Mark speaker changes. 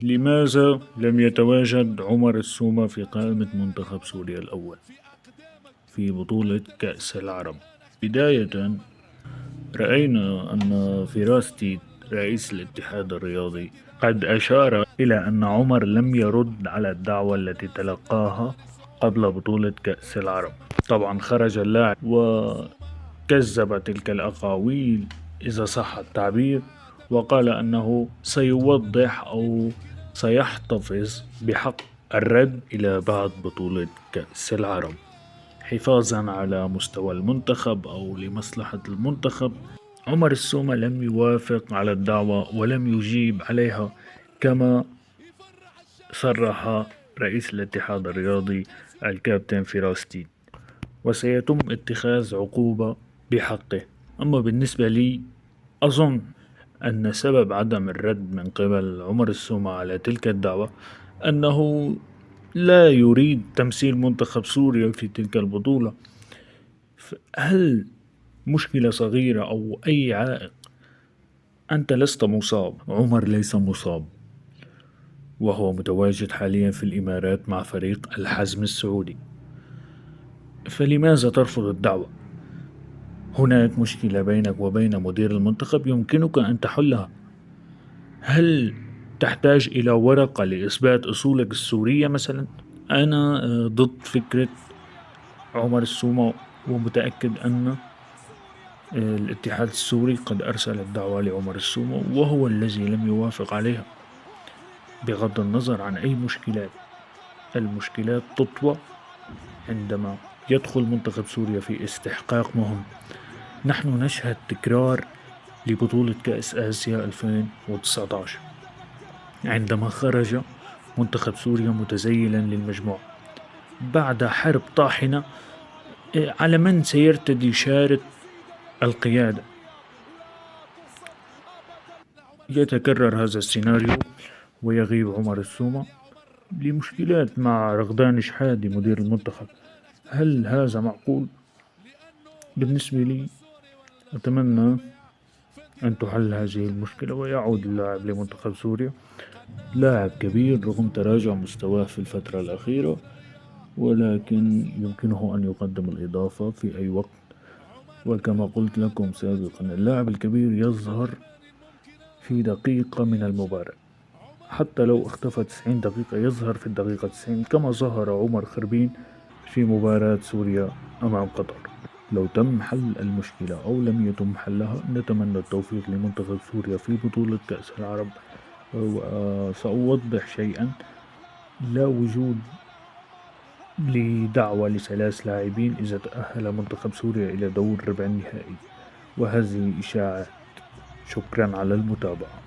Speaker 1: لماذا لم يتواجد عمر السومة في قائمة منتخب سوريا الأول في بطولة كأس العرب؟ بداية، رأينا أن فيراستي رئيس الاتحاد الرياضي قد أشار إلى أن عمر لم يرد على الدعوة التي تلقاها قبل بطولة كأس العرب. طبعا خرج اللاعب وكذب تلك الأقاويل إذا صح التعبير، وقال أنه سيوضح أو سيحتفظ بحق الرد إلى بعد بطولة كأس العرب حفاظا على مستوى المنتخب أو لمصلحة المنتخب. عمر السومة لم يوافق على الدعوة ولم يجيب عليها، كما صرح رئيس الاتحاد الرياضي الكابتن فيراستي، وسيتم اتخاذ عقوبة بحقه. أما بالنسبة لي، أظن أن سبب عدم الرد من قبل عمر السومة على تلك الدعوة أنه لا يريد تمثيل منتخب سوريا في تلك البطولة. هل مشكلة صغيرة أو أي عائق؟ أنت لست مصاب، عمر ليس مصاب، وهو متواجد حاليا في الإمارات مع فريق الحزم السعودي، فلماذا ترفض الدعوة؟ هناك مشكلة بينك وبين مدير المنتخب يمكنك أن تحلها. هل تحتاج إلى ورقة لإثبات أصولك السورية مثلا؟ أنا ضد فكرة عمر السومة، ومتأكد أن الاتحاد السوري قد أرسل الدعوة لعمر السومة وهو الذي لم يوافق عليها. بغض النظر عن أي مشكلات، المشكلات تطوى عندما يدخل منتخب سوريا في استحقاق مهم. نحن نشهد تكرار لبطولة كأس آسيا 2019 عندما خرج منتخب سوريا متزيلا للمجموعة بعد حرب طاحنة على من سيرتدي شارة القيادة. يتكرر هذا السيناريو ويغيب عمر السومة لمشكلات مع رغدان شحادي مدير المنتخب. هل هذا معقول؟ بالنسبة لي أتمنى أن تحل هذه المشكلة ويعود اللاعب لمنتخب سوريا. لاعب كبير رغم تراجع مستواه في الفترة الأخيرة، ولكن يمكنه أن يقدم الإضافة في أي وقت. وكما قلت لكم سابقا، اللاعب الكبير يظهر في دقيقة من المباراة، حتى لو اختفى 90 دقيقة يظهر في الدقيقة 90، كما ظهر عمر خربين في مباراة سوريا أمام قطر. لو تم حل المشكلة أو لم يتم حلها، نتمنى التوفيق لمنتخب سوريا في بطولة كأس العرب. وسأوضح شيئا: لا وجود لدعوة لثلاث لاعبين إذا تأهل منتخب سوريا إلى دور ربع النهائي، وهذه إشاعة. شكرا على المتابعة.